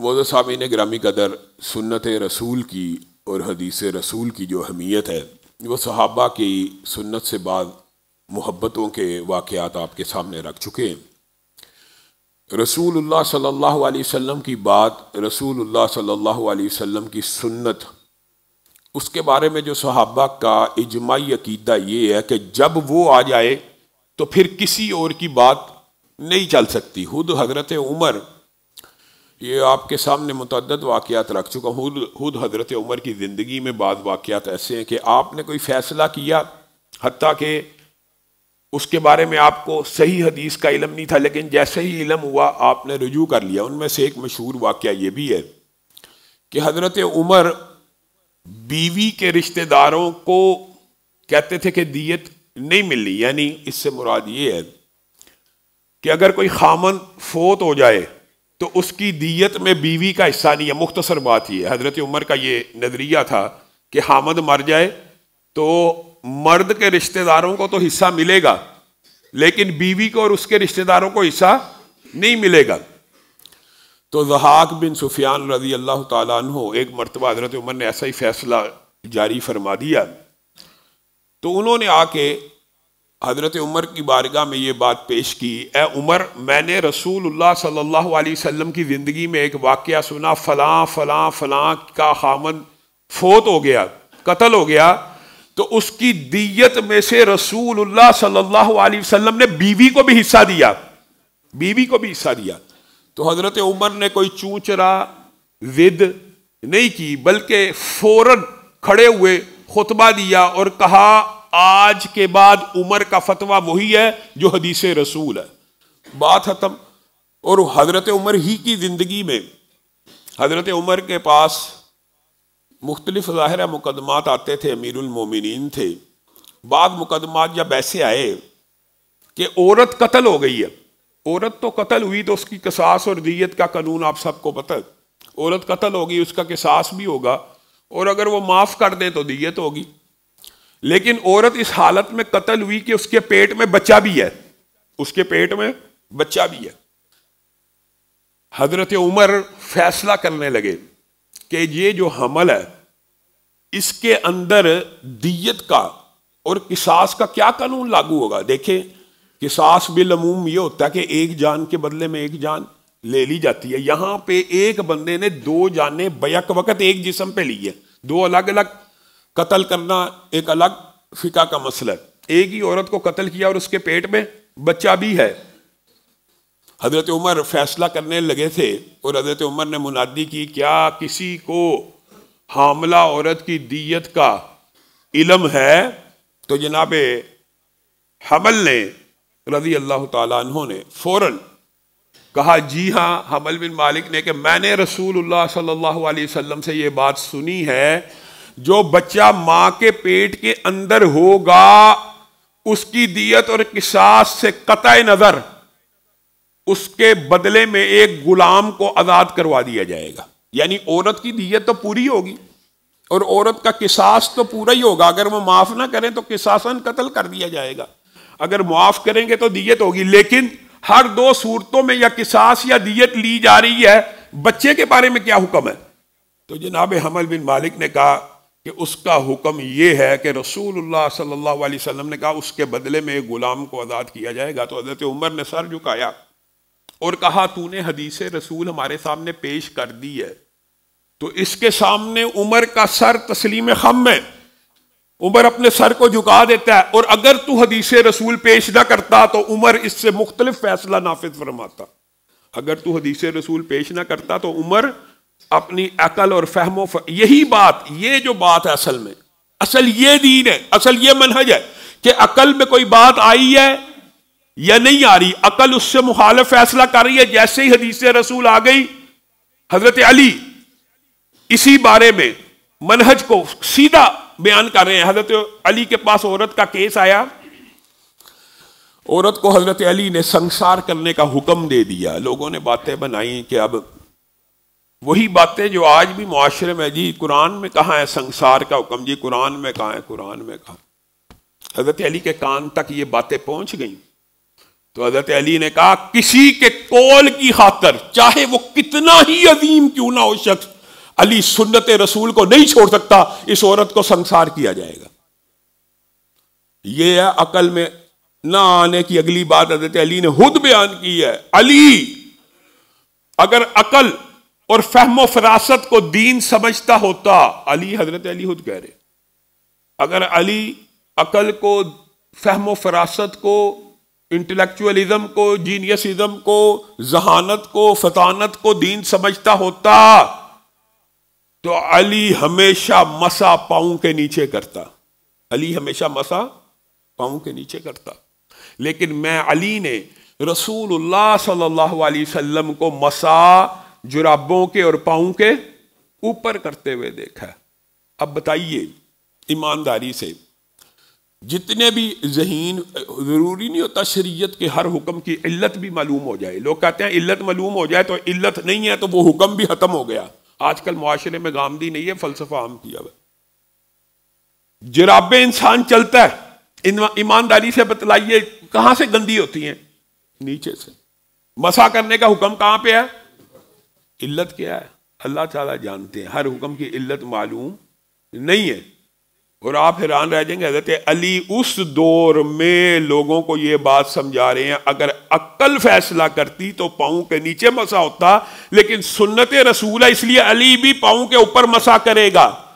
معزز سامعین گرامی قدر، سنت رسول کی اور حدیث رسول کی جو اہمیت ہے وہ صحابہ کی سنت سے بعض محبتوں کے واقعات آپ کے سامنے رکھ چکے ہیں۔ رسول اللہ صلی اللہ علیہ وسلم کی بات، رسول اللہ صلی اللہ علیہ وسلم کی سنت، اس کے بارے میں جو صحابہ کا اجماعی عقیدہ یہ ہے کہ جب وہ آ جائے تو پھر کسی اور کی بات نہیں چل سکتی۔ خود حضرت عمر، یہ آپ کے سامنے متعدد واقعات رکھ چکا ہوں، خود حضرت عمر کی زندگی میں بعض واقعات ایسے ہیں کہ آپ نے کوئی فیصلہ کیا، حتیٰ کہ اس کے بارے میں آپ کو صحیح حدیث کا علم نہیں تھا، لیکن جیسے ہی علم ہوا آپ نے رجوع کر لیا۔ ان میں سے ایک مشہور واقعہ یہ بھی ہے کہ حضرت عمر بیوی کے رشتہ داروں کو کہتے تھے کہ دیت نہیں ملنی، یعنی اس سے مراد یہ ہے کہ اگر کوئی خامن فوت ہو جائے تو اس کی دیت میں بیوی کا حصہ نہیں ہے۔ مختصر بات یہ ہے، حضرت عمر کا یہ نظریہ تھا کہ خامد مر جائے تو مرد کے رشتہ داروں کو تو حصہ ملے گا، لیکن بیوی کو اور اس کے رشتہ داروں کو حصہ نہیں ملے گا۔ تو ضحاک بن سفیان رضی اللہ تعالیٰ عنہ، ایک مرتبہ حضرت عمر نے ایسا ہی فیصلہ جاری فرما دیا، تو انہوں نے آ کے حضرت عمر کی بارگاہ میں یہ بات پیش کی، اے عمر، میں نے رسول اللہ صلی اللہ علیہ وسلم کی زندگی میں ایک واقعہ سنا، فلاں فلاں فلاں کا خامن فوت ہو گیا، قتل ہو گیا، تو اس کی دیت میں سے رسول اللہ صلی اللہ علیہ وسلم نے بیوی کو بھی حصہ دیا، بیوی کو بھی حصہ دیا۔ تو حضرت عمر نے کوئی چوں چرا ضد نہیں کی، بلکہ فوراً کھڑے ہوئے خطبہ دیا اور کہا، آج کے بعد عمر کا فتویٰ وہی ہے جو حدیث رسول ہے۔ بات ختم۔ اور حضرت عمر ہی کی زندگی میں حضرت عمر کے پاس مختلف ظاہرہ مقدمات آتے تھے، امیر المومنین تھے۔ بعض مقدمات جب ایسے آئے کہ عورت قتل ہو گئی ہے، عورت تو قتل ہوئی تو اس کی قصاص اور دیت کا قانون آپ سب کو پتہ ہے، عورت قتل ہوگی اس کا قصاص بھی ہوگا، اور اگر وہ معاف کر دیں تو دیت ہوگی، لیکن عورت اس حالت میں قتل ہوئی کہ اس کے پیٹ میں بچہ بھی ہے، اس کے پیٹ میں بچہ بھی ہے۔ حضرت عمر فیصلہ کرنے لگے کہ یہ جو حمل ہے اس کے اندر دیت کا اور قصاص کا کیا قانون لاگو ہوگا۔ دیکھیں، قصاص بالعموم یہ ہوتا ہے کہ ایک جان کے بدلے میں ایک جان لے لی جاتی ہے، یہاں پہ ایک بندے نے دو جانیں بیک وقت ایک جسم پہ لی ہے، دو الگ الگ قتل کرنا ایک الگ فقہ کا مسئلہ ہے۔ ایک ہی عورت کو قتل کیا اور اس کے پیٹ میں بچہ بھی ہے۔ حضرت عمر فیصلہ کرنے لگے تھے اور حضرت عمر نے منادی کی، کیا کسی کو حاملہ عورت کی دیت کا علم ہے؟ تو جناب حمل نے رضی اللہ تعالیٰ عنہ نے فوراً کہا، جی ہاں، حمل بن مالک نے، کہ میں نے رسول اللہ صلی اللہ علیہ وسلم سے یہ بات سنی ہے، جو بچہ ماں کے پیٹ کے اندر ہوگا اس کی دیت اور قصاص سے قطع نظر اس کے بدلے میں ایک غلام کو آزاد کروا دیا جائے گا۔ یعنی عورت کی دیت تو پوری ہوگی اور عورت کا قصاص تو پورا ہی ہوگا، اگر وہ معاف نہ کریں تو قصاصاً قتل کر دیا جائے گا، اگر معاف کریں گے تو دیت ہوگی۔ لیکن ہر دو صورتوں میں یا قصاص یا دیت لی جا رہی ہے، بچے کے بارے میں کیا حکم ہے؟ تو جناب حمل بن مالک نے کہا کہ اس کا حکم یہ ہے کہ رسول اللہ صلی اللہ علیہ وسلم نے کہا اس کے بدلے میں ایک غلام کو آزاد کیا جائے گا۔ تو حضرت عمر نے سر جھکایا اور کہا، تو نے حدیث رسول ہمارے سامنے پیش کر دی ہے، تو اس کے سامنے عمر کا سر تسلیم خم ہے، عمر اپنے سر کو جھکا دیتا ہے، اور اگر تو حدیث رسول پیش نہ کرتا تو عمر اس سے مختلف فیصلہ نافذ فرماتا۔ اگر تو حدیث رسول پیش نہ کرتا تو عمر اپنی عقل اور فہم یہی بات، یہ جو بات ہے اصل یہ دین ہے، اصل یہ منہج ہے کہ عقل میں کوئی بات آئی ہے یا نہیں آ رہی، عقل اس سے مخالف فیصلہ کر رہی ہے۔ جیسے ہی حدیث رسول آ گئی، حضرت علی اسی بارے میں منہج کو سیدھا بیان کر رہے ہیں۔ حضرت علی کے پاس عورت کا کیس آیا، عورت کو حضرت علی نے سنسار کرنے کا حکم دے دیا۔ لوگوں نے باتیں بنائی کہ اب وہی باتیں جو آج بھی معاشرے میں، جی قرآن میں کہاں ہے سنسار کا حکم، جی قرآن میں کہاں ہے، قرآن میں کہاں۔ حضرت علی کے کان تک یہ باتیں پہنچ گئیں تو حضرت علی نے کہا کسی کے قول کی خاطر چاہے وہ کتنا ہی عظیم کیوں نہ ہو شخص، علی سنت رسول کو نہیں چھوڑ سکتا، اس عورت کو سنسار کیا جائے گا۔ یہ ہے عقل میں نہ آنے کی اگلی بات حضرت علی نے خود بیان کی ہے۔ علی اگر عقل اور فہم و فراست کو دین سمجھتا ہوتا، علی حضرت علی خود کہہ رہے، اگر علی عقل کو، فہم و فراست کو، انٹلیکچوئلزم کو، جینیسزم کو، ذہانت کو، فطانت کو دین سمجھتا ہوتا تو علی ہمیشہ مسا پاؤں کے نیچے کرتا، علی ہمیشہ مسا پاؤں کے نیچے کرتا۔ لیکن میں علی نے رسول اللہ صلی اللہ علیہ وسلم کو مسا جرابوں کے اور پاؤں کے اوپر کرتے ہوئے دیکھا۔ اب بتائیے ایمانداری سے، جتنے بھی ذہین، ضروری نہیں ہوتا شریعت کے ہر حکم کی علت بھی معلوم ہو جائے۔ لوگ کہتے ہیں علت معلوم ہو جائے تو علت نہیں ہے تو وہ حکم بھی ختم ہو گیا۔ آج کل معاشرے میں غامدی نہیں ہے، فلسفہ عام کیا ہوا۔ جرابیں انسان چلتا ہے، ایمانداری سے بتلائیے کہاں سے گندی ہوتی ہیں؟ نیچے سے۔ مسح کرنے کا حکم کہاں پہ ہے؟ علت کیا ہے؟ اللہ تعالیٰ جانتے ہیں، ہر حکم کی علت معلوم نہیں ہے۔ اور آپ حیران رہ جائیں گے، حضرت علی اس دور میں لوگوں کو یہ بات سمجھا رہے ہیں اگر عقل فیصلہ کرتی تو پاؤں کے نیچے مسح ہوتا، لیکن سنت رسول ہے اس لیے علی بھی پاؤں کے اوپر مسح کرے گا۔